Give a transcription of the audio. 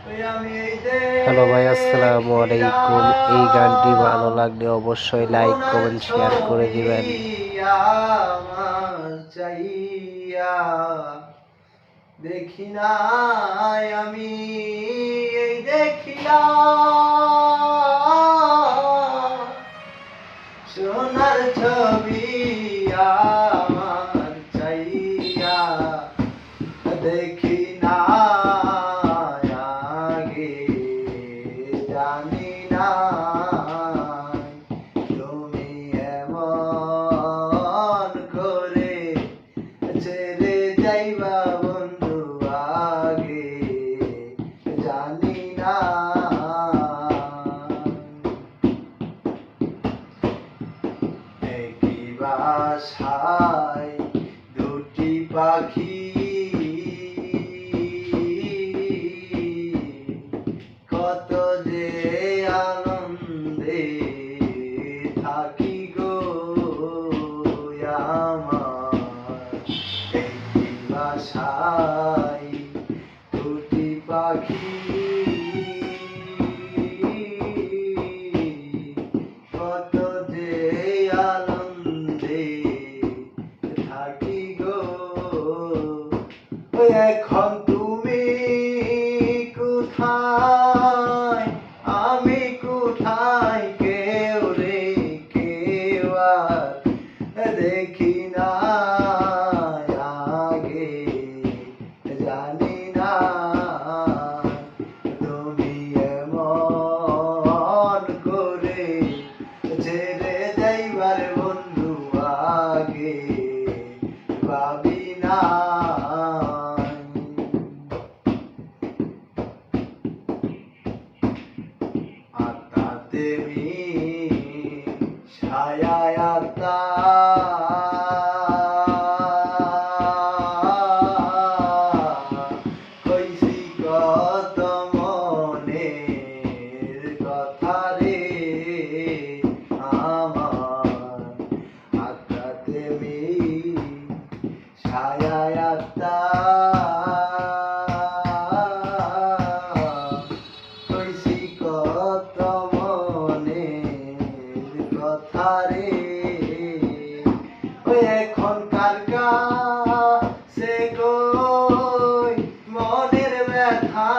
Hello ভাই, আসসালামু আলাইকুম। এই গানটি ভালো লাগলে অবশ্যই লাইক কমেন্ট শেয়ার করে দিবেন। চাইয়া দেখি না আমি এই দেখিলাম সোনার ছবি আমার চাইয়া দেখি না আগে জানি না তুমি এমন করে ছেড়ে যাইবা বন্ধু আগে জানি না একই বাসায় দুটি পাখি কত যে আনন্দে থাকি গো আমার একটি বাসায় দুটি পাখি কত যে আনন্দে থাকি গো এখন তুমি কোথায় আমি কোথায় কেউ রে কেউ আর দেখি না আগে জানি না তুমি এমন করে ছেড়ে যাইবার বন্ধু আগে ভাবি না আত্মাতে ছায়ায় আত্মা কইছি কত মনের কথা রে আমার আত্মাতে ছায়ায় আত্মা কইছি কত মনের কথা রে ওই এখনকার কাছে কই মনের ব্যথা